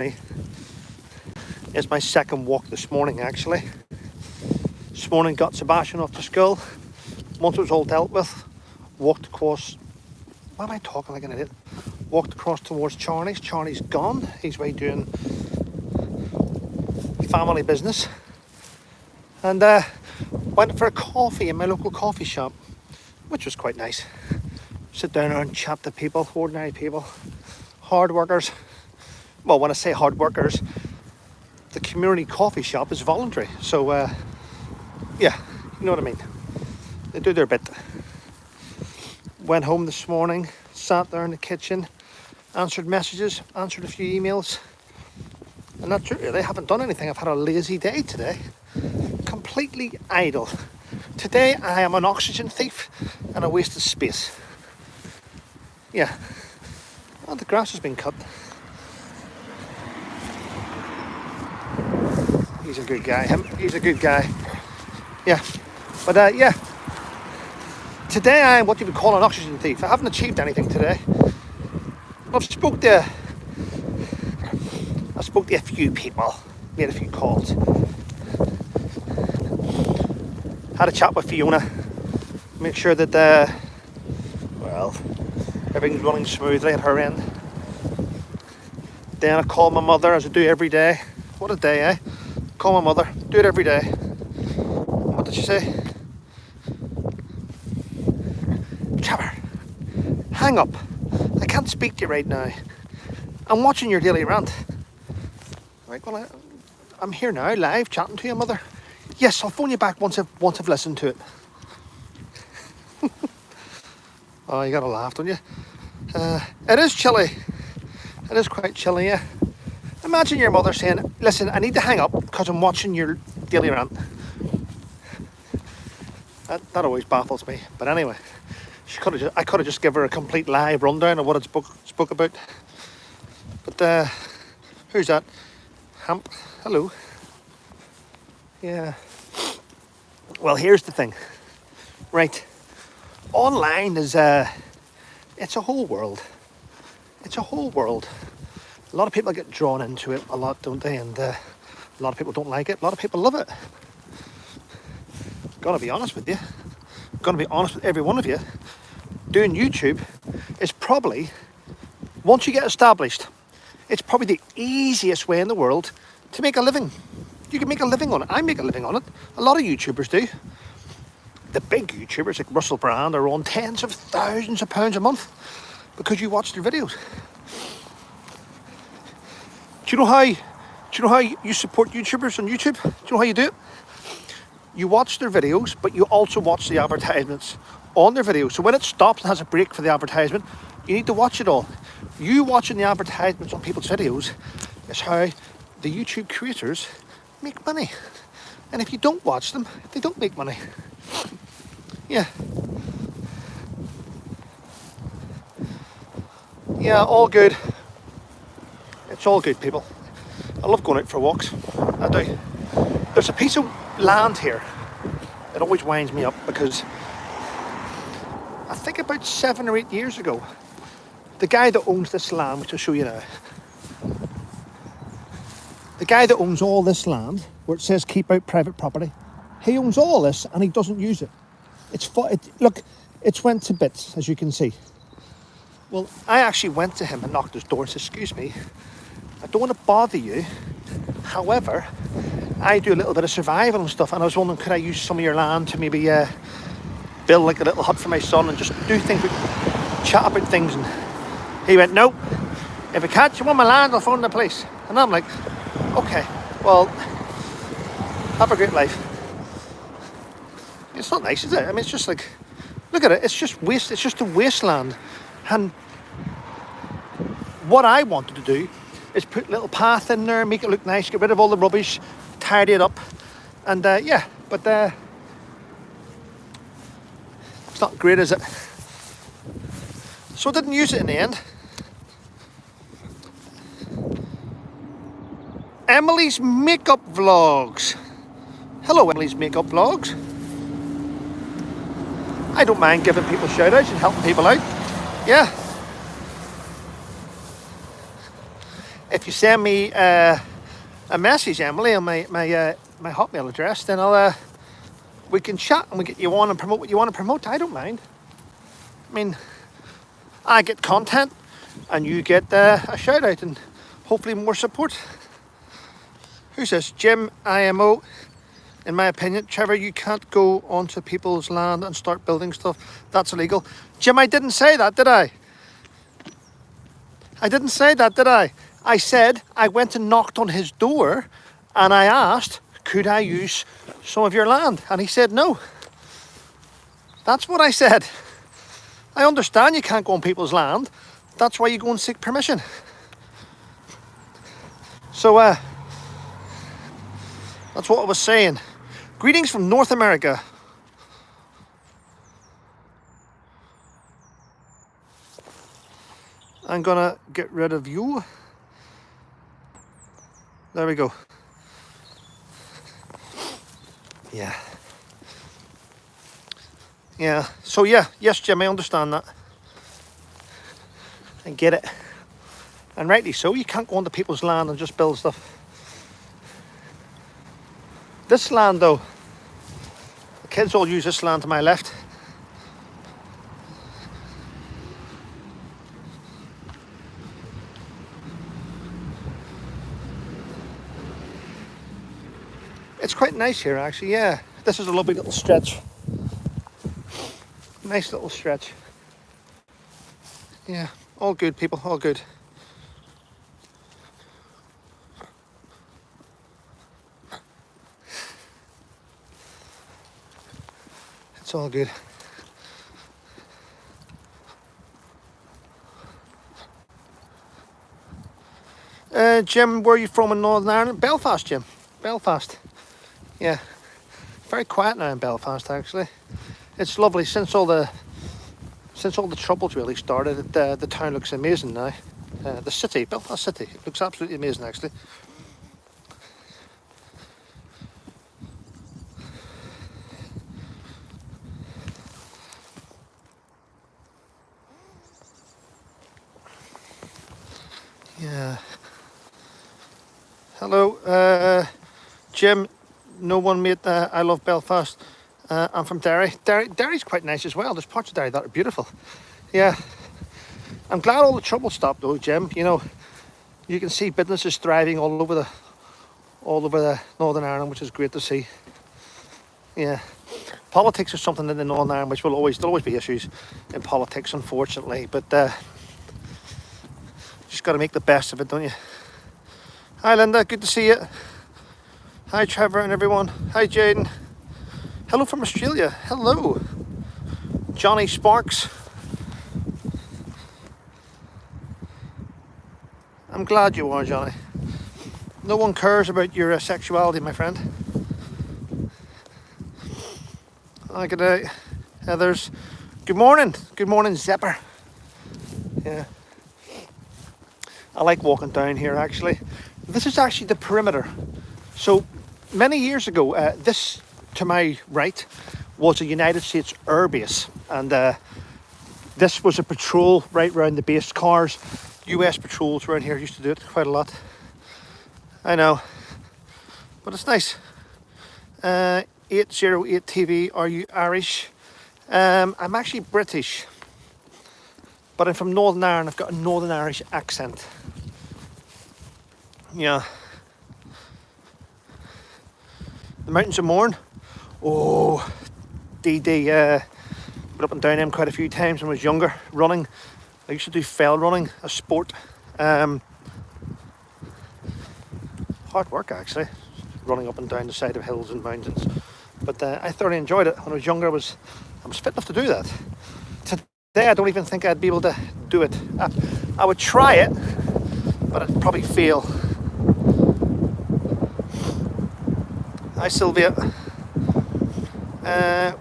It's my second walk this morning, actually. This morning got Sebastian off to school. Once it was all dealt with, walked across. Why am I talking like an idiot? Walked across towards Charlie's. Charlie's gone. He's away doing family business. And went for a coffee in my local coffee shop, which was quite nice. Sit down there and chat to people, ordinary people, hard workers. Well, when I say hard workers, the community coffee shop is voluntary. So, yeah, you know what I mean. They do their bit. Went home this morning, sat there in the kitchen, answered messages, answered a few emails. And that's it, really. I haven't done anything. I've had a lazy day today. Completely idle. Today I am an oxygen thief and a waste of space. Yeah. Oh, the grass has been cut. He's a good guy. He's a good guy. Yeah. But yeah. Today I am what you would call an oxygen thief. I haven't achieved anything today. I've spoke to a few people, made a few calls. Had a chat with Fiona, make sure that well, everything's running smoothly at her end. Then I called my mother, as I do every day. What a day, eh? Call my mother, do it every day. What did she say? Trevor, hang up. I can't speak to you right now. I'm watching your daily rant. Right, well, I'm here now, live, chatting to you, mother. Yes, I'll phone you back once I've listened to it. Oh, you gotta laugh, don't you? It is chilly. It is quite chilly, yeah. Imagine your mother saying, listen, I need to hang up because I'm watching your daily rant. That always baffles me. But anyway, I could have just given her a complete live rundown of what it spoke about. But who's that? Hamp. Hello. Yeah. Well, here's the thing. Right. Online is it's a whole world. It's a whole world. A lot of people get drawn into it a lot, don't they? And a lot of people don't like it. A lot of people love it. Gotta be honest with you. Gotta be honest with every one of you. Doing YouTube is probably, once you get established, it's probably the easiest way in the world to make a living. You can make a living on it. I make a living on it. A lot of YouTubers do. The big YouTubers like Russell Brand are on tens of thousands of pounds a month because you watch their videos. Do you know how you support YouTubers on YouTube? Do you know how you do it? You watch their videos, but you also watch the advertisements on their videos. So when it stops and has a break for the advertisement, you need to watch it all. You watching the advertisements on people's videos is how the YouTube creators make money. And if you don't watch them, they don't make money. Yeah. Yeah, all good. It's all good, people. I love going out for walks. I do. There's a piece of land here that always winds me up because I think about 7 or 8 years ago, the guy that owns this land, which I'll show you now, the guy that owns all this land, where it says keep out private property, he owns all this and he doesn't use it. Look, it's went to bits, as you can see. Well, I actually went to him and knocked his door and said, excuse me, I don't want to bother you. However, I do a little bit of survival and stuff, and I was wondering, could I use some of your land to maybe build like a little hut for my son and just do things, chat about things? And he went, no, if I catch you on my land, I'll phone the police. And I'm like, okay, well, have a great life. It's not nice, is it? I mean, it's just like, look at it, it's just waste, it's just a wasteland. And what I wanted to do is put a little path in there, make it look nice, get rid of all the rubbish, tidy it up. And yeah, but it's not great, is it? So I didn't use it in the end. Emily's Makeup Vlogs. Hello, Emily's Makeup Vlogs. I don't mind giving people shout outs and helping people out. Yeah. if you send me a message, Emily, on my Hotmail address, then we can chat and we get you on and promote what you want to promote. I don't mind. I mean, I get content and you get a shout out and hopefully more support. Who's this? Jim IMO. In my opinion, Trevor, you can't go onto people's land and start building stuff. That's illegal. Jim, I didn't say that, did I? I didn't say that, did I? I said I went and knocked on his door and I asked, could I use some of your land? And he said no. That's what I said. I understand you can't go on people's land. That's why you go and seek permission. So, that's what I was saying. Greetings from North America. I'm gonna get rid of you. There we go. Yeah. Yeah. So yeah, yes, Jim, I understand that. I get it. And rightly so, you can't go onto people's land and just build stuff. This land though, the kids all use this land to my left. It's quite nice here actually, yeah. This is a lovely little stretch. Nice little stretch. Yeah, all good people, all good. It's all good. Jim, where are you from in Northern Ireland? Belfast, Jim. Belfast. Yeah. Very quiet now in Belfast, actually. It's lovely since all the troubles really started. The town looks amazing now. The city, Belfast City, it looks absolutely amazing, actually. Yeah. Hello, Jim. No one, mate. I love Belfast. I'm from Derry. Derry's quite nice as well. There's parts of Derry that are beautiful. Yeah. I'm glad all the trouble stopped though, Jim. You know, you can see businesses thriving all over the Northern Ireland, which is great to see. Yeah. Politics is something in the Northern Ireland which there'll always be issues in politics, unfortunately. But just got to make the best of it, don't you? Hi, Linda. Good to see you. Hi, Trevor and everyone. Hi, Jaden. Hello from Australia. Hello. Johnny Sparks. I'm glad you are, Johnny. No one cares about your sexuality, my friend. Hi, good day. Heathers. Good morning. Good morning, Zepper. Yeah. I like walking down here, actually. This is actually the perimeter. So many years ago, this to my right was a United States airbase, and this was a patrol right around the base. Cars, US patrols around here used to do it quite a lot. I know, but it's nice. 808 TV, are you Irish? I'm actually British, but I'm from Northern Ireland. I've got a Northern Irish accent. Yeah. The Mountains of Mourne. Oh, DD. Went up and down them quite a few times when I was younger. Running. I used to do fell running, a sport. Hard work actually. Running up and down the side of hills and mountains. But I thoroughly enjoyed it. When I was younger, I was fit enough to do that. Today, I don't even think I'd be able to do it. I would try it, but I'd probably fail. Hi, Sylvia.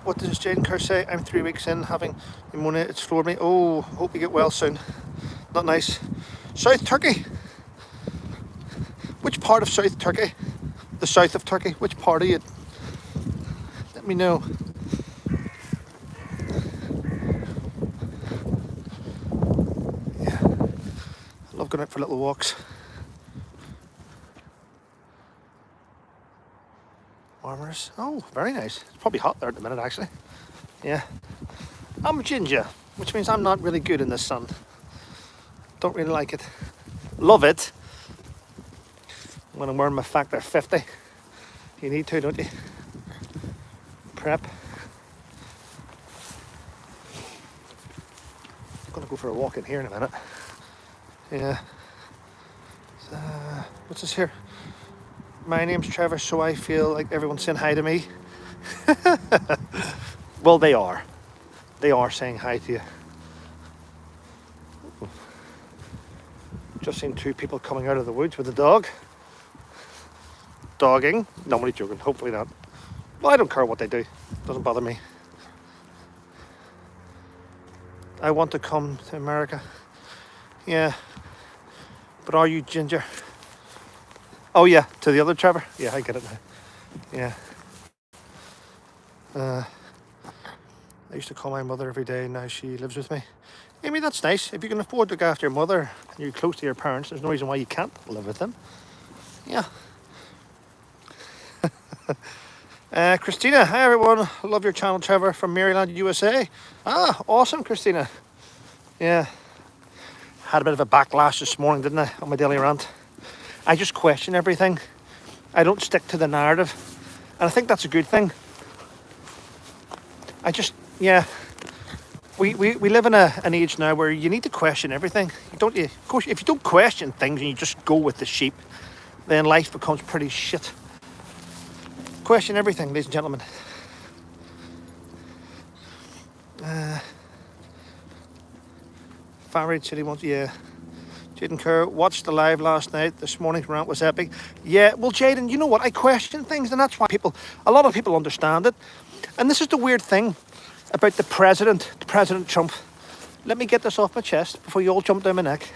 What does Jane Kerr say? I'm 3 weeks in, having pneumonia. It's floored me. Oh, hope you get well soon. Not nice. South Turkey. Which part of South Turkey? The south of Turkey. Which part are you? Let me know. Yeah. I love going out for little walks. Farmers. Oh, very nice. It's probably hot there at the minute, actually. Yeah. I'm ginger, which means I'm not really good in the sun. Don't really like it. Love it when I'm wearing my Factor 50. You need to, don't you? Prep. I'm gonna go for a walk in here in a minute. Yeah. What's this here? My name's Trevor, so I feel like everyone's saying hi to me. Well, they are. They are saying hi to you. Just seen two people coming out of the woods with a dog. Dogging. No, I'm only joking. Hopefully not. Well, I don't care what they do. Doesn't bother me. I want to come to America. Yeah. But are you ginger? Oh yeah, to the other Trevor? Yeah, I get it now. Yeah. I used to call my mother every day, now she lives with me. I mean, that's nice. If you can afford to look after your mother and you're close to your parents, there's no reason why you can't live with them. Yeah. Christina, hi everyone. Love your channel, Trevor from Maryland, USA. Ah, awesome, Christina. Yeah. Had a bit of a backlash this morning, didn't I, on my daily rant. I just question everything. I don't stick to the narrative. And I think that's a good thing. Yeah. We live in an age now where you need to question everything. Of course, if you don't question things and you just go with the sheep, then life becomes pretty shit. Question everything, ladies and gentlemen. Farid City once, yeah. Jaden Kerr watched the live last night. This morning's rant was epic. Yeah, well, Jaden, you know what? I question things, and that's why a lot of people understand it. And this is the weird thing about President Trump. Let me get this off my chest before you all jump down my neck.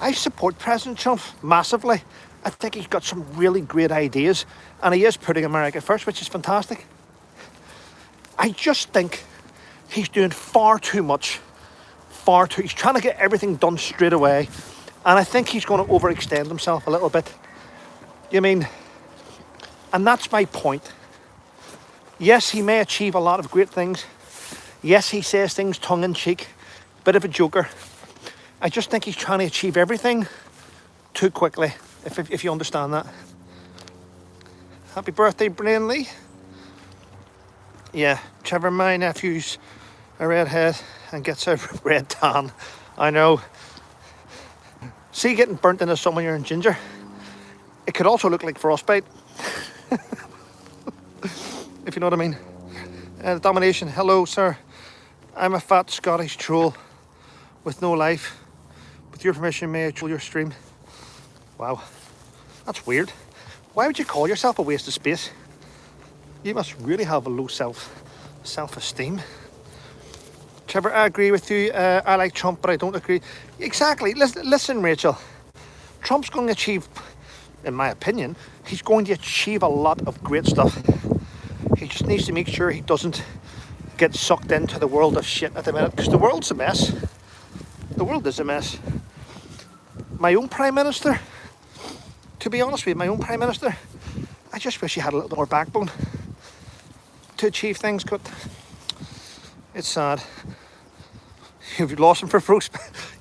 I support President Trump massively. I think he's got some really great ideas, and he is putting America first, which is fantastic. I just think he's doing far too much. He's trying to get everything done straight away, and I think he's going to overextend himself a little bit. You mean, and that's my point. Yes, he may achieve a lot of great things. Yes, he says things tongue-in-cheek, bit of a joker. I just think he's trying to achieve everything too quickly, if you understand that. Happy birthday, Brian Lee. Yeah, Trevor, my nephew's a redhead and gets a red tan. I know. See, getting burnt in the sun when you're in ginger. It could also look like frostbite. If you know what I mean. Domination, hello, sir. I'm a fat Scottish troll with no life. With your permission, may I troll your stream? Wow, that's weird. Why would you call yourself a waste of space? You must really have a low self-esteem. Trevor, I agree with you. I like Trump, but I don't agree. Exactly. Listen, Rachel. Trump's going to achieve, in my opinion, he's going to achieve a lot of great stuff. He just needs to make sure he doesn't get sucked into the world of shit at the minute, because the world's a mess. The world is a mess. My own Prime Minister, to be honest with you, my own Prime Minister, I just wish he had a little more backbone to achieve things, but it's sad. You've lost him for fruits.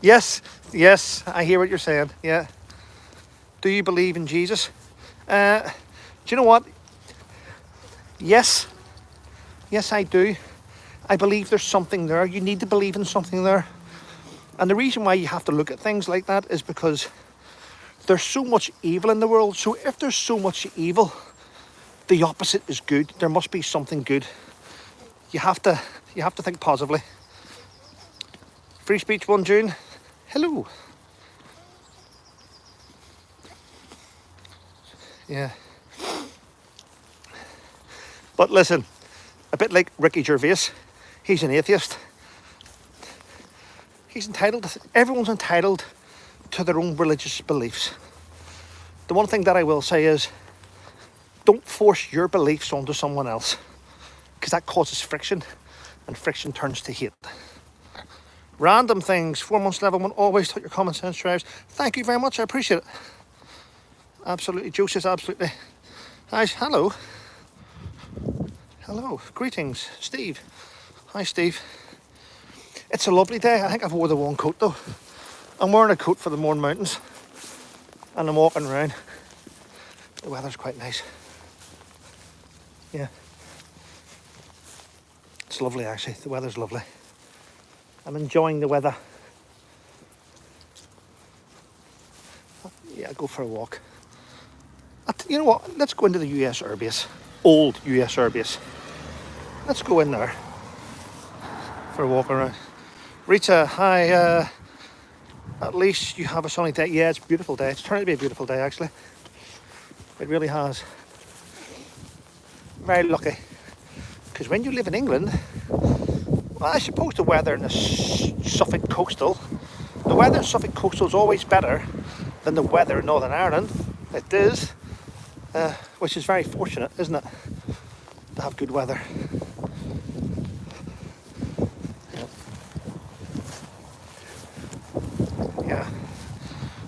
Yes, I hear what you're saying, yeah. Do you believe in Jesus? Do you know what? Yes, I do. I believe there's something there. You need to believe in something there. And the reason why you have to look at things like that is because there's so much evil in the world. So if there's so much evil, the opposite is good. There must be something good. You have to think positively. Free speech 1 June. Hello. Yeah. But listen, a bit like Ricky Gervais, he's an atheist. He's entitled, everyone's entitled to their own religious beliefs. The one thing that I will say is, don't force your beliefs onto someone else, because that causes friction, and friction turns to hate. Random things, 4 months level 1, always thought your common sense drives. Thank you very much, I appreciate it. Absolutely, Joe says absolutely. Hi, hello. Hello, greetings, Steve. Hi, Steve. It's a lovely day. I think I've wore the wrong coat though. I'm wearing a coat for the Mourne Mountains and I'm walking around. The weather's quite nice. Yeah. It's lovely actually. The weather's lovely. I'm enjoying the weather. Yeah, go for a walk. You know what? Let's go into the US airbase. Old US airbase. Let's go in there for a walk around. Rita, hi. At least you have a sunny day. Yeah, it's a beautiful day. It's turned out to be a beautiful day actually. It really has. Very lucky. Because when you live in England, well, I suppose the weather in the Suffolk coastal, the weather in Suffolk coastal is always better than the weather in Northern Ireland. It is, which is very fortunate, isn't it, to have good weather. Yeah.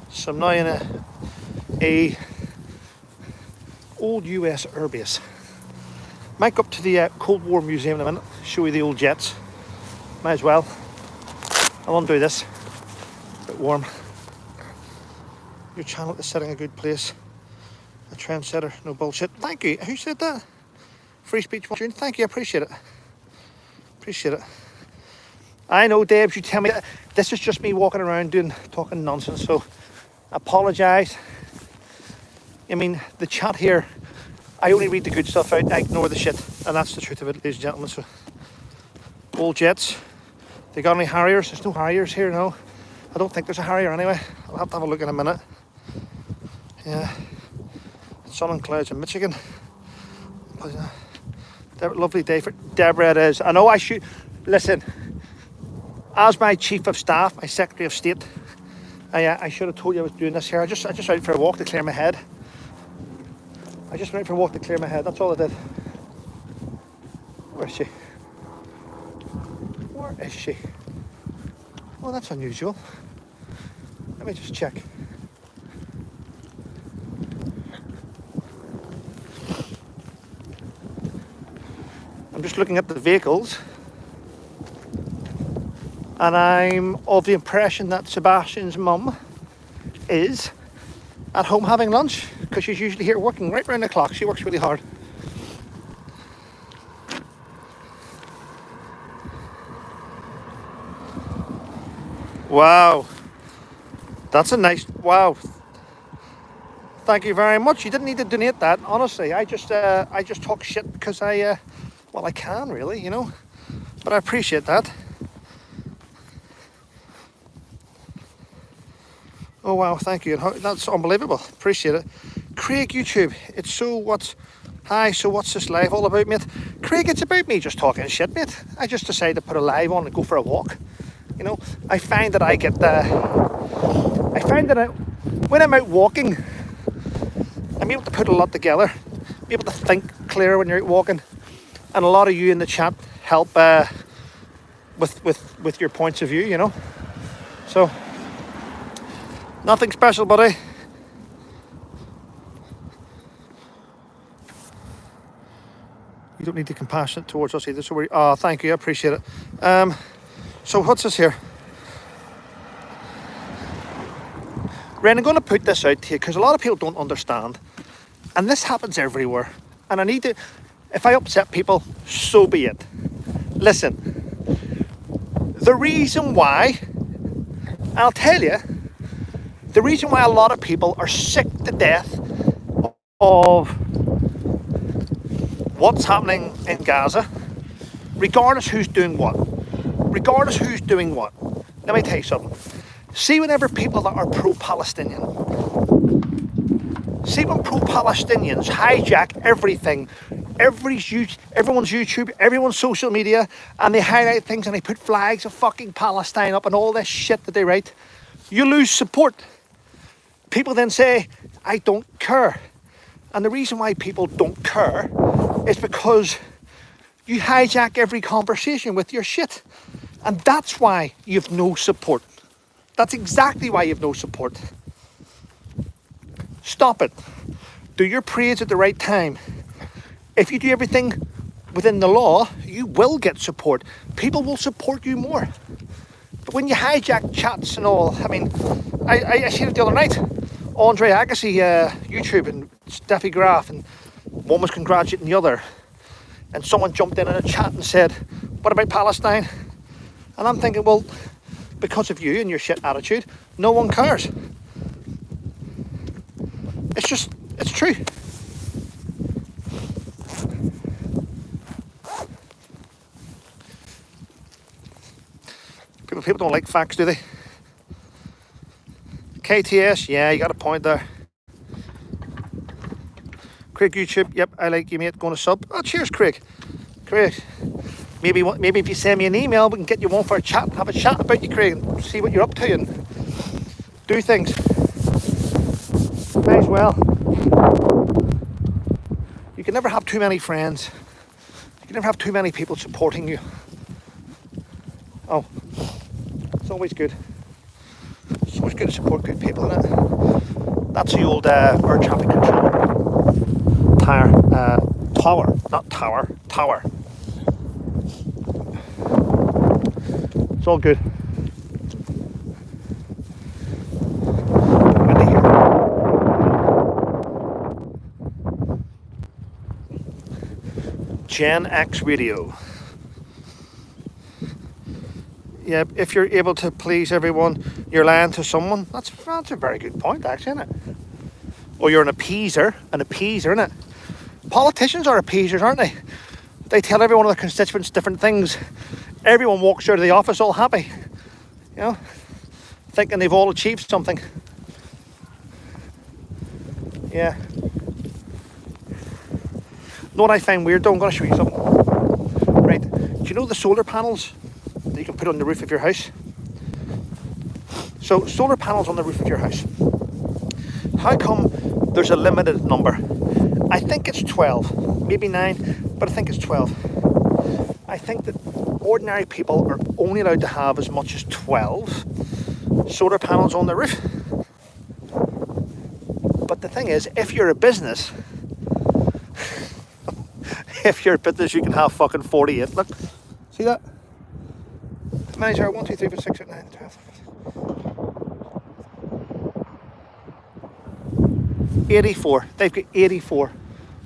So I'm now in a old US airbase. Might go up to the Cold War Museum in a minute, show you the old jets. Might as well. I'll undo this. A bit warm. Your channel is setting a good place. A trendsetter, no bullshit. Thank you. Who said that? Free speech. Thank you. I appreciate it. Appreciate it. I know, Debs. You tell me that this is just me walking around talking nonsense. So, apologise. I mean, the chat here. I only read the good stuff out. I ignore the shit, and that's the truth of it, ladies and gentlemen. So, old jets. They got any Harriers? There's no Harriers here, no. I don't think there's a Harrier anyway. I'll have to have a look in a minute. Yeah. Sun and clouds in Michigan. Lovely day for Deborah it is. I know I should... Listen, as my Chief of Staff, my Secretary of State, I should have told you I was doing this here. I just went for a walk to clear my head. I just went for a walk to clear my head. That's all I did. Where is she? Where is she? Oh, that's unusual. Let me just check. I'm just looking at the vehicles and I'm of the impression that Sebastian's mum is at home having lunch because she's usually here working right round the clock. She works really hard. Wow, that's a nice, wow. Thank you very much. You didn't need to donate that, honestly. I just talk shit because well, I can really, you know, but I appreciate that. Oh wow, thank you. That's unbelievable. Appreciate it. Craig, YouTube. It's so what's this live all about, mate? Craig, it's about me just talking shit, mate. I just decided to put a live on and go for a walk. You know, I find that when I'm out walking, I'm able to put a lot together. Be able to think clearer when you're out walking. And a lot of you in the chat help with your points of view, you know. So, nothing special, buddy. You don't need to be compassionate towards us either. So thank you, I appreciate it. So what's this here? Ren, I'm going to put this out here because a lot of people don't understand. And this happens everywhere. And I need to, if I upset people, so be it. Listen, the reason why, I'll tell you, the reason why a lot of people are sick to death of what's happening in Gaza, regardless who's doing what. Let me tell you something. See, whenever people that are pro-Palestinian, see when pro-Palestinians hijack everything, everyone's YouTube, everyone's social media, and they highlight things and they put flags of fucking Palestine up and all this shit that they write, you lose support. People then say, I don't care. And the reason why people don't care is because you hijack every conversation with your shit. And that's why you've no support. That's exactly why you've no support. Stop it. Do your parades at the right time. If you do everything within the law, you will get support. People will support you more. But when you hijack chats and all, I mean, I seen it the other night. Andre Agassi, YouTube, and Steffi Graf, and one was congratulating the other. And someone jumped in a chat and said, what about Palestine? And I'm thinking, well, because of you and your shit attitude, no one cares. It's true. People don't like facts, do they? KTS, yeah, you got a point there. Craig YouTube, yep, I like you, mate. Going to sub. Oh, cheers, Craig. Craig, maybe if you send me an email, we can get you one for a chat. Have a chat about you, Craig, and see what you're up to and do things. May as well. You can never have too many friends. You can never have too many people supporting you. Oh, it's always good. It's always good to support good people, isn't it? That's the old air traffic control tower. It's all good. Good to hear. Gen X Radio. Yeah, if you're able to please everyone, you're lying to someone. That's a very good point, actually, isn't it? Or you're an appeaser, isn't it? Politicians are appeasers, aren't they? They tell every one of their constituents different things. Everyone walks out of the office all happy, you know, thinking they've all achieved something. Yeah. Know what I find weird though? I'm going to show you something. Right, do you know the solar panels that you can put on the roof of your house? So solar panels on the roof of your house. How come there's a limited number? I think it's 12, maybe 9, but I think it's 12. I think that ordinary people are only allowed to have as much as 12 solar panels on their roof. But the thing is, if you're a business, you can have fucking 48. Look, see that? Manager, 1, 2, 3, 4, 6, 7, 8, 9, 12. 84. They've got 84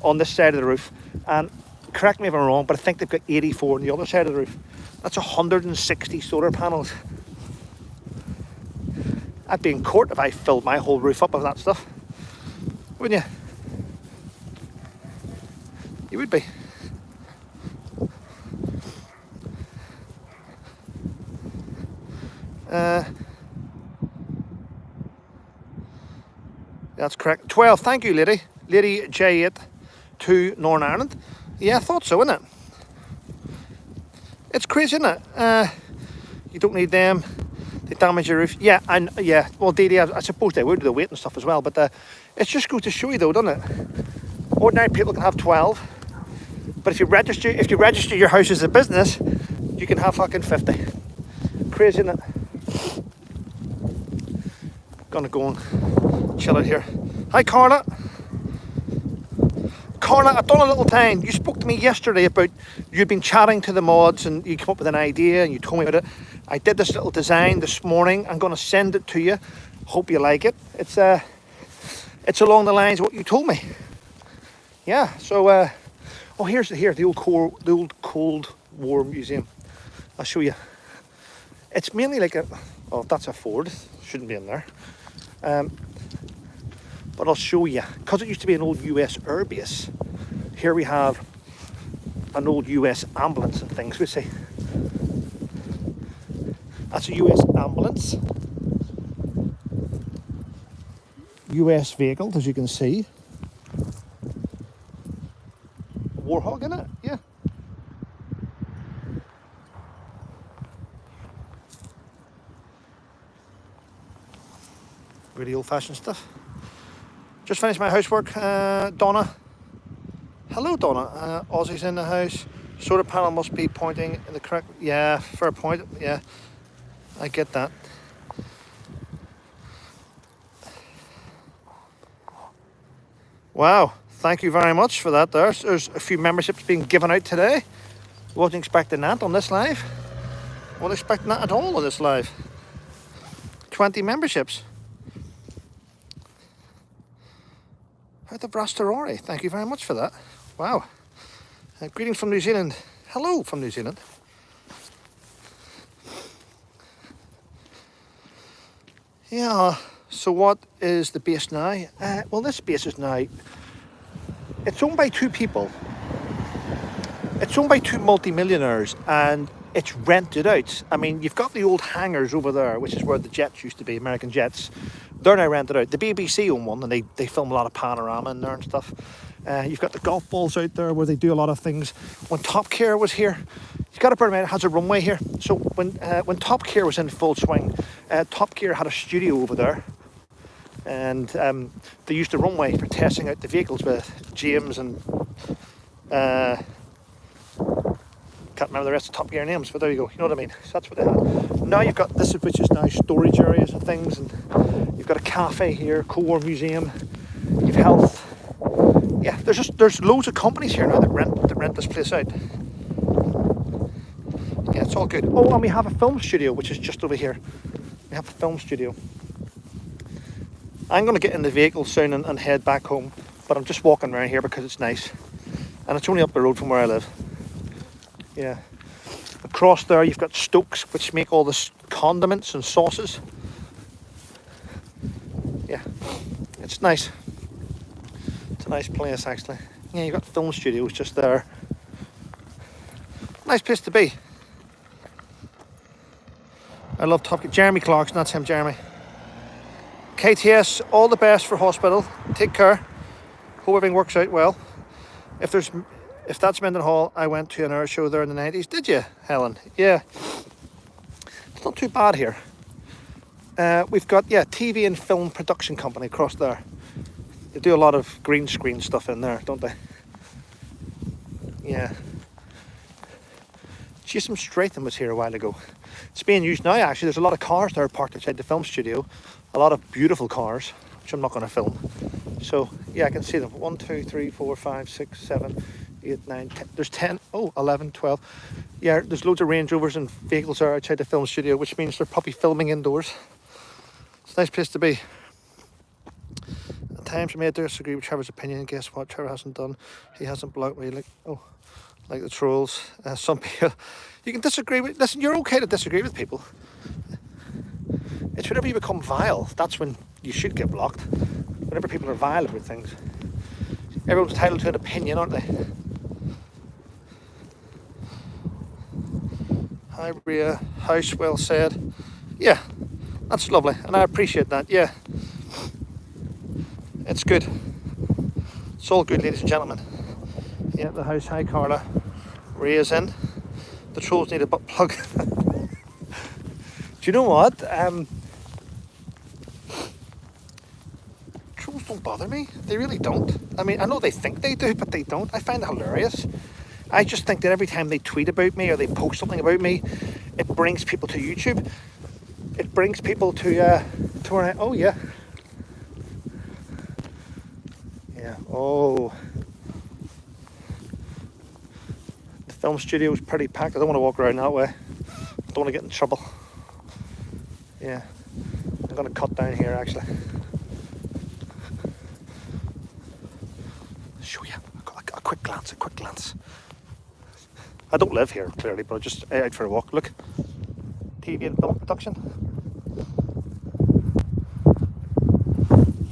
on this side of the roof. And correct me if I'm wrong, but I think they've got 84 on the other side of the roof. That's 160 solar panels. I'd be in court if I filled my whole roof up with that stuff. Wouldn't you? You would be. That's correct. 12, thank you, lady. Lady J8 to Northern Ireland. Yeah, I thought so, isn't it? It's crazy, isn't it? You don't need them. They damage your roof. Yeah, and yeah. Well, I suppose they would do the weight and stuff as well. But it just goes to show you, though, doesn't it? Ordinary people can have 12, but if you register your house as a business, you can have fucking 50. Crazy, isn't it? Gonna go and chill out here. Hi, Carla. Carla, I've done a little time. You spoke to me yesterday about you'd been chatting to the mods and you came up with an idea and you told me about it. I did this little design this morning. I'm going to send it to you. Hope you like it. It's along the lines of what you told me. Yeah. So, here's the old Cold War Museum. I'll show you. It's mainly like that's a Ford. Shouldn't be in there. But I'll show you, because it used to be an old US airbase. Here we have an old US ambulance and things, we see. That's a US ambulance. US vehicle, as you can see. Warhog in it, yeah. Really old-fashioned stuff. Just finished my housework, Donna. Hello, Donna. Aussie's in the house. Solar panel must be pointing in the correct... Yeah, fair point. Yeah, I get that. Wow, thank you very much for that. There's a few memberships being given out today. Wasn't expecting that on this live. Wasn't expecting that at all on this live. 20 memberships. Out of Rastarori. Thank you very much for that. Wow. Greetings from New Zealand. Hello from New Zealand. Yeah, so what is the base now? Well, this base is now, it's owned by two people. It's owned by two multimillionaires and it's rented out. I mean, you've got the old hangars over there, which is where the jets used to be, American jets. They're now rented out. The BBC own one and they film a lot of panorama in there and stuff. You've got the golf balls out there where they do a lot of things. When Top Gear was here, you've got to bear in mind it has a runway here. So when Top Gear was in full swing, Top Gear had a studio over there. And they used the runway for testing out the vehicles with James and can't remember the rest of Top Gear names, but there you go. You know what I mean? So that's what they had. Now you've got this, which is now storage areas and things, and you've got a cafe here, Core Museum. You've health. Yeah, there's loads of companies here now that rent this place out. Yeah, it's all good. Oh, and we have a film studio, which is just over here. We have a film studio. I'm going to get in the vehicle soon and head back home, but I'm just walking around here because it's nice. And it's only up the road from where I live. Yeah. Across there you've got Stokes, which make all the condiments and sauces. Yeah, it's nice. It's a nice place actually. Yeah, you've got film studios just there. Nice place to be. I love Top Gear. Jeremy Clarkson, that's him, Jeremy. KTS, all the best for hospital. Take care. Hope everything works out well. If that's Mendenhall, I went to an air show there in the 90s. Did you, Helen? Yeah. It's not too bad here. We've got, TV and film production company across there. They do a lot of green screen stuff in there, don't they? Yeah. Jason Stratham was here a while ago. It's being used now, actually. There's a lot of cars there parked outside the film studio. A lot of beautiful cars, which I'm not going to film. So, yeah, I can see them. 1, 2, 3, 4, 5, 6, 7, 8, 9, 10. There's 10. Oh, 11, 12. Yeah, there's loads of Range Rovers and vehicles there outside the film studio, which means they're probably filming indoors. It's a nice place to be. At times I may disagree with Trevor's opinion. Guess what? Trevor hasn't done. He hasn't blocked me like the trolls. Some people, you can disagree with. Listen, you're okay to disagree with people. It's whenever you become vile, that's when you should get blocked. Whenever people are vile about things. Everyone's entitled to an opinion, aren't they? Hi, Bria. House well said. Yeah, that's lovely, and I appreciate that. Yeah, it's good. It's all good, ladies and gentlemen. Yeah, the house. Hi, Carla. Ria's in. The trolls need a butt plug. Do you know what? Trolls don't bother me. They really don't. I mean, I know they think they do, but they don't. I find it hilarious. I just think that every time they tweet about me or they post something about me, it brings people to YouTube. It brings people to where I, oh yeah. Yeah, oh. The film studio is pretty packed. I don't want to walk around that way. I don't want to get in trouble. Yeah, I'm going to cut down here actually. Show you a quick glance. I don't live here clearly, but I'm just out for a walk. Look, TV and film production.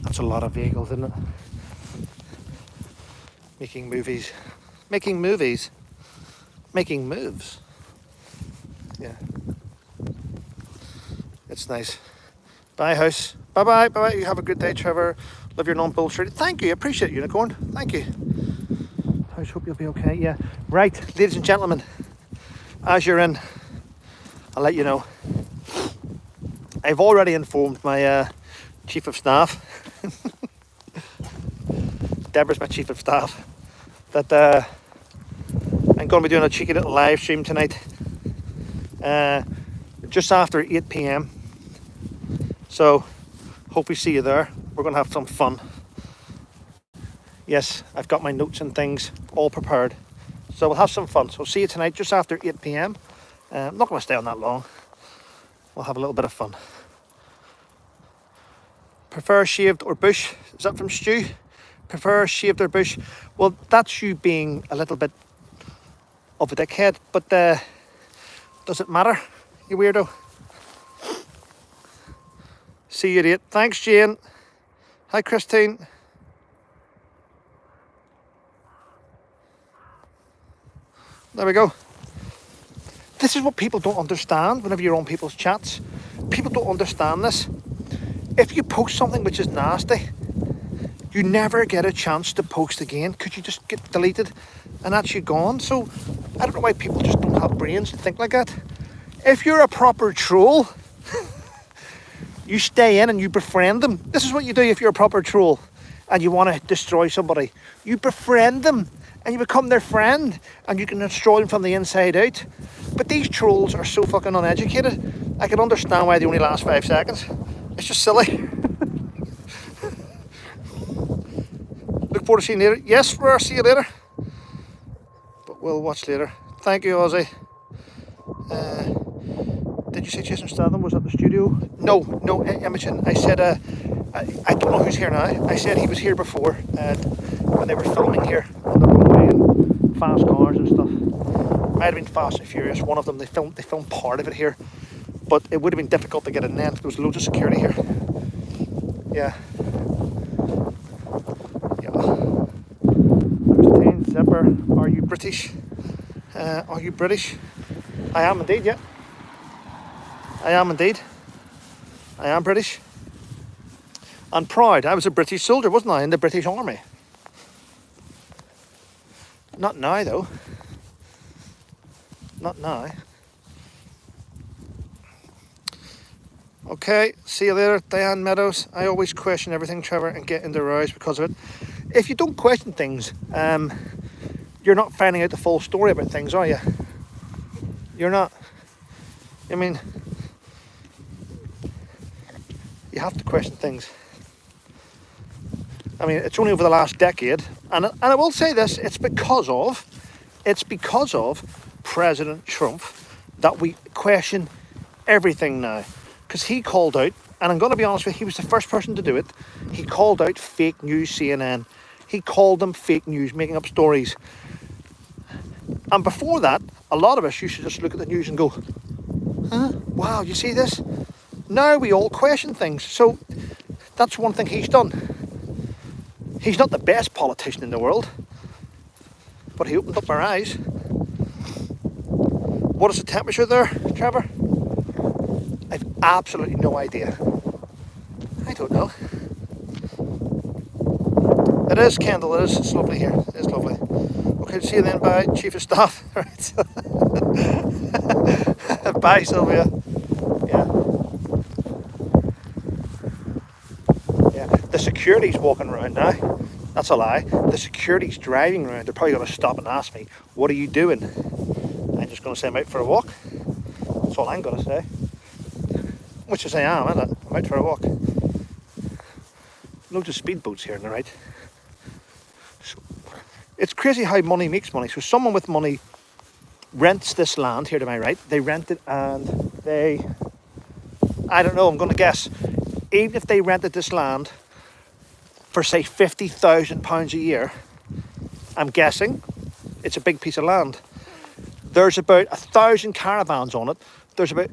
That's a lot of vehicles, isn't it? Making movies. Making moves. Yeah. It's nice. Bye, house. Bye. You have a good day, Trevor. Love your non-bullshit. Thank you. I appreciate it, Unicorn. Thank you. I hope you'll be okay. Yeah. Right, ladies and gentlemen. As you're in, I'll let you know. I've already informed my chief of staff. Deborah's my chief of staff. That I'm going to be doing a cheeky little live stream tonight. Just after 8 p.m. So, hope we see you there. We're going to have some fun. Yes, I've got my notes and things all prepared. So we'll have some fun. So see you tonight just after 8 p.m. I'm not going to stay on that long. We'll have a little bit of fun. Prefer shaved or bush? Is that from Stu? Prefer shaved or bush? Well, that's you being a little bit of a dickhead, but does it matter, you weirdo? See you at 8. Thanks, Jane. Hi, Christine. There we go. This is what people don't understand whenever you're on people's chats. People don't understand this. If you post something which is nasty, you never get a chance to post again because you just get deleted and that's you gone. So I don't know why people just don't have brains to think like that. If you're a proper troll, you stay in and you befriend them. This is what you do if you're a proper troll and you want to destroy somebody. You befriend them and you become their friend and you can destroy them from the inside out. But these trolls are so fucking uneducated. I can understand why they only last 5 seconds. It's just silly. Look forward to seeing you later. Yes, we'll see you later. But we'll watch later. Thank you, Ozzy. Did you say Jason Statham was at the studio? No, Imogen. I said, I don't know who's here now. I said he was here before when they were filming here on the runway and fast cars and stuff. Might have been Fast and Furious, one of them. They filmed part of it here, but it would have been difficult to get in then. There was loads of security here. Yeah. Zipper, are you British? Are you British? I am indeed, yeah. I am indeed. I am British. And proud. I was a British soldier, wasn't I, in the British Army? Not now, though. Not now. Okay, see you later, Diane Meadows. I always question everything, Trevor, and get into rows because of it. If you don't question things, you're not finding out the full story about things, are you? You're not. I mean, you have to question things. I mean, it's only over the last decade, and I will say this: it's because of President Trump that we question everything now, because he called out, and I'm going to be honest with you, he was the first person to do it. He called out fake news CNN. He called them fake news, making up stories. And before that, a lot of us used to just look at the news and go, huh? Wow, you see this? Now we all question things. So that's one thing he's done. He's not the best politician in the world, but he opened up our eyes. What is the temperature there, Trevor? I've absolutely no idea. I don't know. It is, Kendall, it is. It's lovely here. It is lovely. Okay, see you then. Bye, Chief of Staff. Right. Bye, Sylvia. Yeah. The security's walking around now. That's a lie. The security's driving around. They're probably going to stop and ask me, what are you doing? I'm just going to say I'm out for a walk. That's all I'm going to say. Which is I am, isn't it? I'm out for a walk. Loads of speedboats here on the right. So, it's crazy how money makes money. So someone with money rents this land here to my right. They rent it and they, I don't know, I'm going to guess, even if they rented this land for say £50,000 a year, I'm guessing it's a big piece of land. There's about 1,000 caravans on it. There's about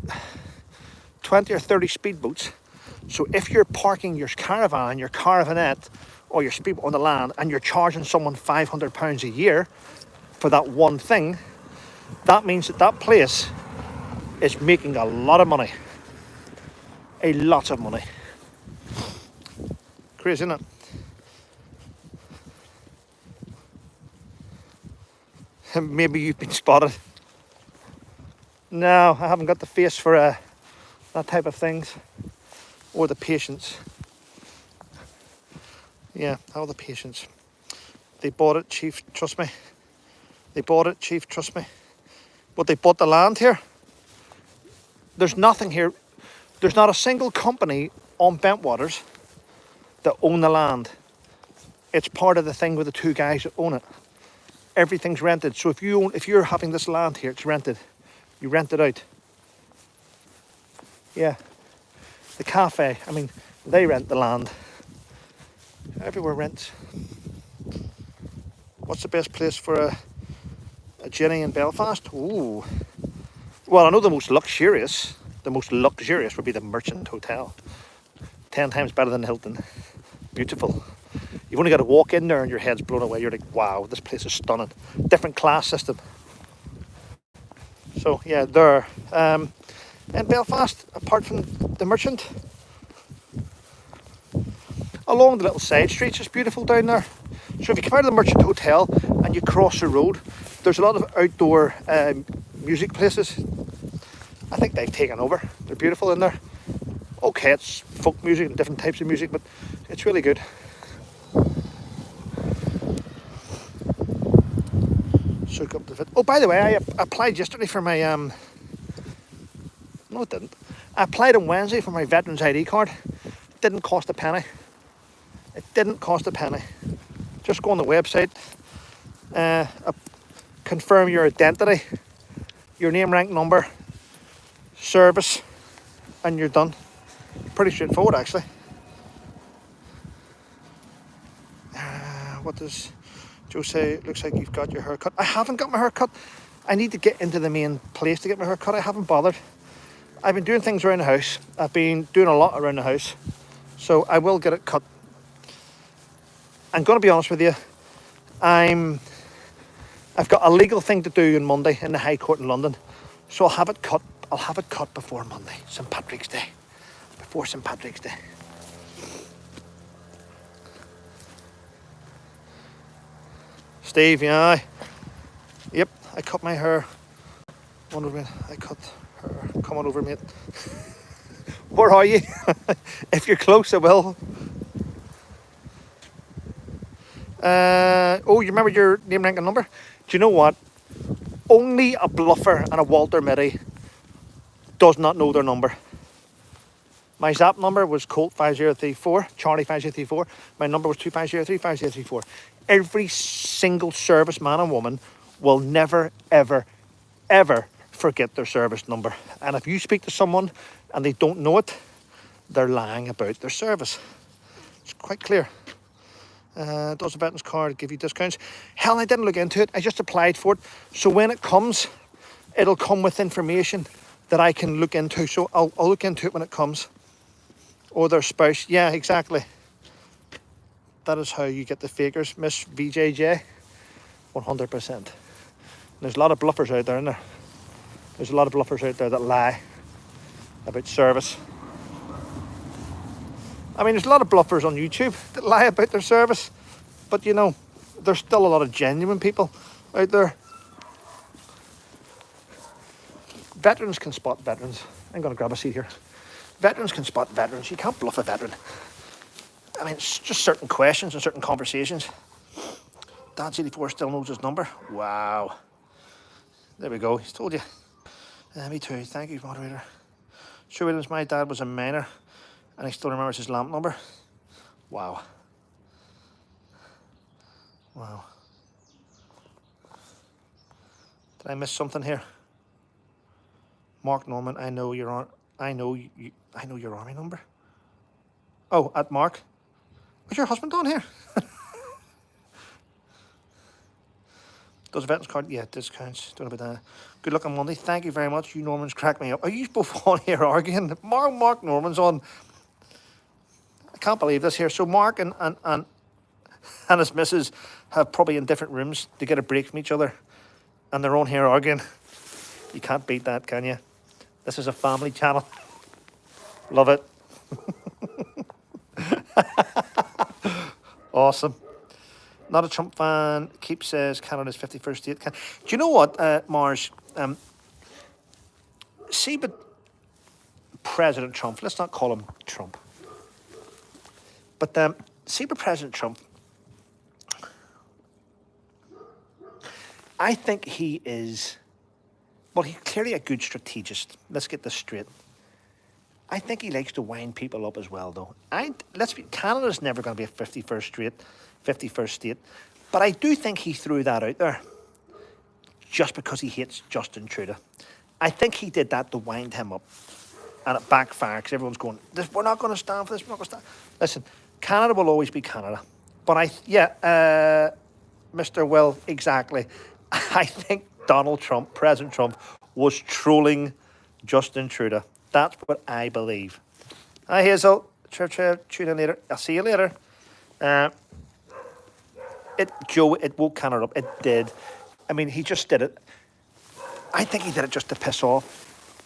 20 or 30 speedboats. So if you're parking your caravan, your caravanette, or your speedboat on the land, and you're charging someone £500 a year for that one thing, that means that that place is making a lot of money. A lot of money. Crazy, isn't it? Maybe you've been spotted. No, I haven't got the face for that type of things. Or the patience. Yeah, how the patience. They bought it, Chief, trust me. They bought it, Chief, trust me. But they bought the land here. There's nothing here. There's not a single company on Bentwaters that own the land. It's part of the thing with the two guys that own it. Everything's rented. So if you're having this land here, it's rented. You rent it out. Yeah. The cafe, I mean, they rent the land. Everywhere rents. What's the best place for a Jenny in Belfast? Ooh. Well, I know the most luxurious would be the Merchant Hotel. 10 times better than Hilton. Beautiful. You've only got to walk in there and your head's blown away. You're like, wow, this place is stunning. Different class system. So, yeah, there. In Belfast, apart from the Merchant, along the little side streets, it's beautiful down there. So if you come out of the Merchant Hotel and you cross the road, there's a lot of outdoor music places. I think they've taken over. They're beautiful in there. Okay, it's folk music and different types of music, but it's really good. Soak up the fit. Oh, by the way, I applied yesterday for my no, it didn't. I applied on Wednesday for my Veterans ID card. It didn't cost a penny. It didn't cost a penny. Just go on the website, confirm your identity, your name, rank, number, service, and you're done. Pretty straightforward, actually. What does Joe say? Looks like you've got your haircut. I haven't got my haircut. I need to get into the main place to get my haircut. I haven't bothered. I've been doing things around the house. I've been doing a lot around the house. So I will get it cut. I'm going to be honest with you. I've got a legal thing to do on Monday in the High Court in London. So I'll have it cut. I'll have it cut before Monday, St. Patrick's Day. Before St. Patrick's Day. Steve, yeah. Yep, I cut my hair. I cut her. Come on over, mate. Where are you? If you're close, I will. Oh, you remember your name, rank, and number? Do you know what? Only a bluffer and a Walter Mitty does not know their number. My Zap number was Colt 5034, Charlie 5034. My number was 2503 5034. Every single service man and woman will never, ever, ever forget their service number. And if you speak to someone and they don't know it, they're lying about their service. It's quite clear. Does a veterans card give you discounts? Hell, I didn't look into it. I just applied for it. So when it comes, it'll come with information that I can look into. So I'll look into it when it comes. Or their spouse. Yeah, exactly. That is how you get the fakers, Miss VJJ. 100%. There's a lot of bluffers out there, isn't there? There's a lot of bluffers out there that lie about service. I mean, there's a lot of bluffers on YouTube that lie about their service. But, you know, there's still a lot of genuine people out there. Veterans can spot veterans. I'm going to grab a seat here. Veterans can spot veterans. You can't bluff a veteran. I mean, it's just certain questions and certain conversations. Dad's 84 still knows his number. Wow. There we go. He's told you. Me too. Thank you, moderator. Sure Williams, my dad was a miner and he still remembers his lamp number. Wow. Wow. Did I miss something here? Mark Norman, I know your army number. Oh, at Mark. What's your husband on here? Does a veterans card? Yeah, discounts. Don't know about that. Good luck on Monday. Thank you very much. You Normans crack me up. Are you both on here arguing? Mark Norman's on. I can't believe this here. So Mark and his missus have probably in different rooms to get a break from each other. And they're on here arguing. You can't beat that, can you? This is a family channel. Love it. Awesome. Not a Trump fan. Keep says Canada's 51st state. Do you know what, Mars? See, but President Trump, let's not call him Trump. But see, but President Trump, I think he is, well, he's clearly a good strategist. Let's get this straight. I think he likes to wind people up as well, though. Canada's never going to be a 51st state. 51st state. But I do think he threw that out there just because he hates Justin Trudeau. I think he did that to wind him up. And it backfired because everyone's going, we're not going to stand for this, we're not going to stand. Listen, Canada will always be Canada. But Mr. Will, exactly. I think Donald Trump, President Trump, was trolling Justin Trudeau. That's what I believe. Hi, Hazel. Tune in later. I'll see you later. It woke Canada up. It did. I mean, he just did it. I think he did it just to piss off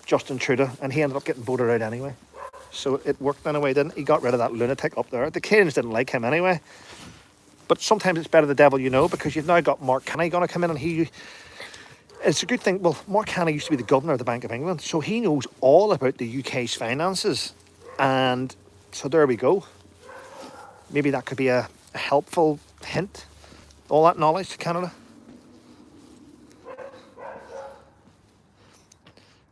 Justin Trudeau, and he ended up getting voted out anyway. So it worked in a way, didn't it? He got rid of that lunatic up there. The Canadians didn't like him anyway. But sometimes it's better the devil you know, because you've now got Mark Carney going to come in, and it's a good thing. Well, Mark Carney used to be the governor of the Bank of England, so he knows all about the UK's finances. And so there we go. Maybe that could be a helpful hint. All that knowledge to Canada.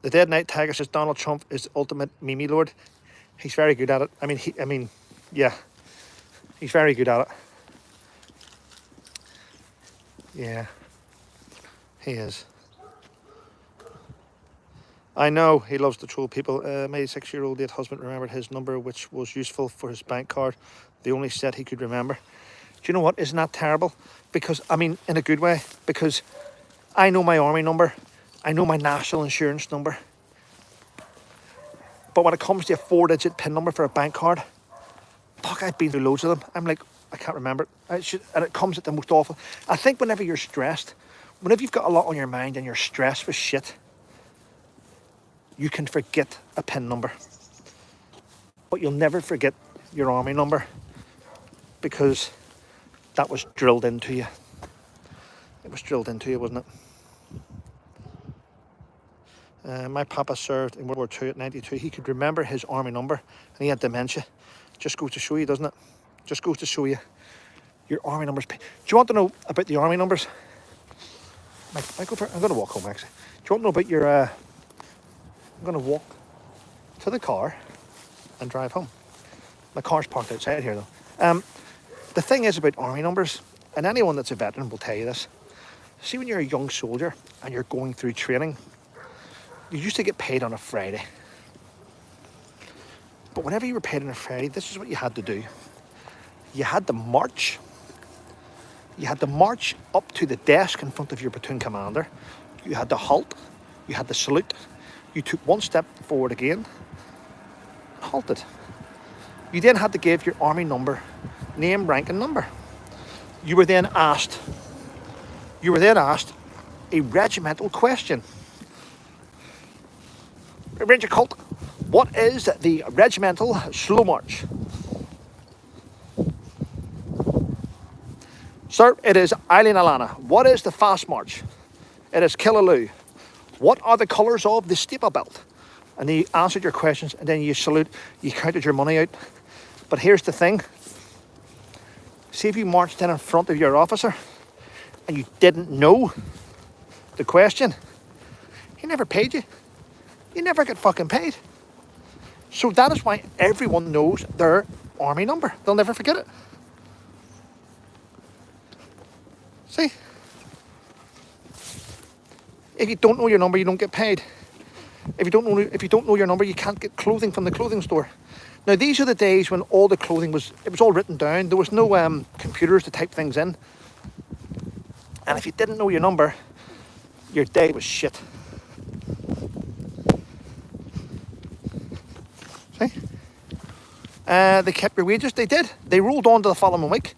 The Dead Night Tiger says Donald Trump is the ultimate Mimi Lord. He's very good at it. He's very good at it. Yeah, he is. I know he loves to troll people. My 86-year-old late husband remembered his number, which was useful for his bank card. The only set he could remember. Do you know what? Isn't that terrible? Because, in a good way, because I know my army number. I know my national insurance number. But when it comes to a 4-digit PIN number for a bank card, fuck, I've been through loads of them. I'm like, I can't remember it. And it comes at the most awful. I think whenever you're stressed, whenever you've got a lot on your mind and you're stressed with shit, you can forget a PIN number. But you'll never forget your army number, because that was drilled into you. It was drilled into you, wasn't it? My papa served in World War II at 92. He could remember his army number, and he had dementia. Just goes to show you, doesn't it? Just goes to show you your army numbers. Do you want to know about the army numbers? I'm going to walk home, actually. Do you want to know about your... I'm going to walk to the car and drive home. My car's parked outside here, though. The thing is about army numbers, and anyone that's a veteran will tell you this. See, when you're a young soldier and you're going through training, you used to get paid on a Friday. But whenever you were paid on a Friday, this is what you had to do. You had to march. You had to march up to the desk in front of your platoon commander. You had to halt. You had to salute. You took one step forward again and halted. You then had to give your army number, name, rank and number. You were then asked a regimental question. Ranger Coult, what is the regimental slow march? Sir, it is Eileen Alana. What is the fast march? It is Killaloo. What are the colours of the staple belt? And then you answered your questions, and then you salute, you counted your money out. But here's the thing. See, if you marched in front of your officer and you didn't know the question, he never paid you. You never get fucking paid. So that is why everyone knows their army number. They'll never forget it. See? If you don't know your number, you don't get paid. If you don't know your number, you can't get clothing from the clothing store. Now, these are the days when all the clothing was all written down. There was no computers to type things in. And if you didn't know your number, your day was shit. See? They kept your wages. They did. They rolled on to the following week.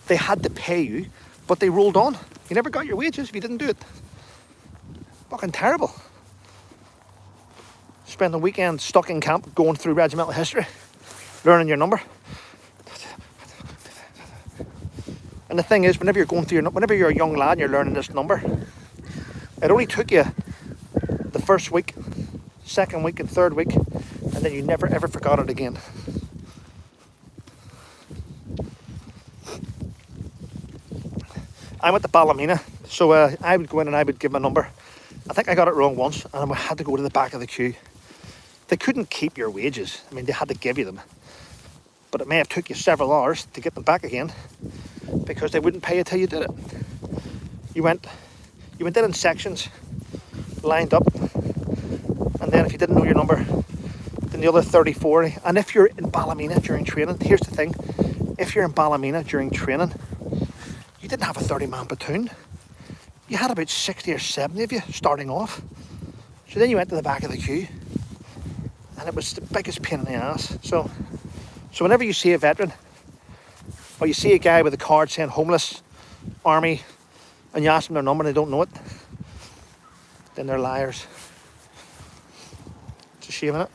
They had to pay you, but they rolled on. You never got your wages if you didn't do it. Fucking terrible. Spend the weekend stuck in camp going through regimental history, learning your number. And the thing is, whenever you're a young lad and you're learning this number, it only took you the first week, second week and third week, and then you never ever forgot it again. I'm at the Ballymena, so I would go in and I would give my number. I think I got it wrong once, and I had to go to the back of the queue. They couldn't keep your wages. I mean, they had to give you them. But it may have took you several hours to get them back again. because they wouldn't pay you till you did it. You went in sections, lined up, and then if you didn't know your number, then the other 34. And if you're in Ballymena during training, here's the thing, if you're in Ballymena during training, you didn't have a 30-man platoon. You had about 60 or 70 of you starting off. So then you went to the back of the queue, and it was the biggest pain in the ass. So whenever you see a veteran, or you see a guy with a card saying homeless, army, and you ask them their number and they don't know it, then they're liars. It's a shame, isn't it?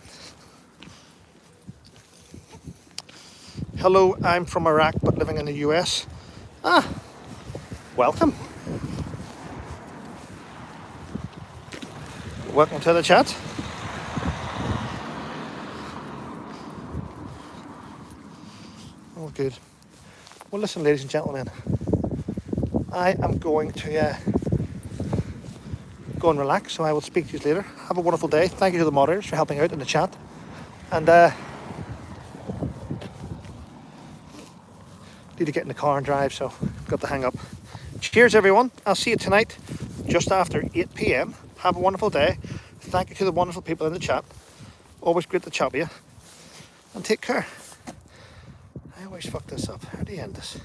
Hello, I'm from Iraq but living in the US. Welcome. Welcome to the chat. Oh, good. Well, listen, ladies and gentlemen, I am going to go and relax, so I will speak to you later. Have a wonderful day. Thank you to the moderators for helping out in the chat. And need to get in the car and drive, so got to hang up. Cheers, everyone. I'll see you tonight just after 8 p.m. Have a wonderful day. Thank you to the wonderful people in the chat. Always great to chat with you. And take care. I always fuck this up. How do you end this?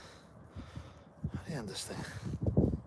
How do you end this thing?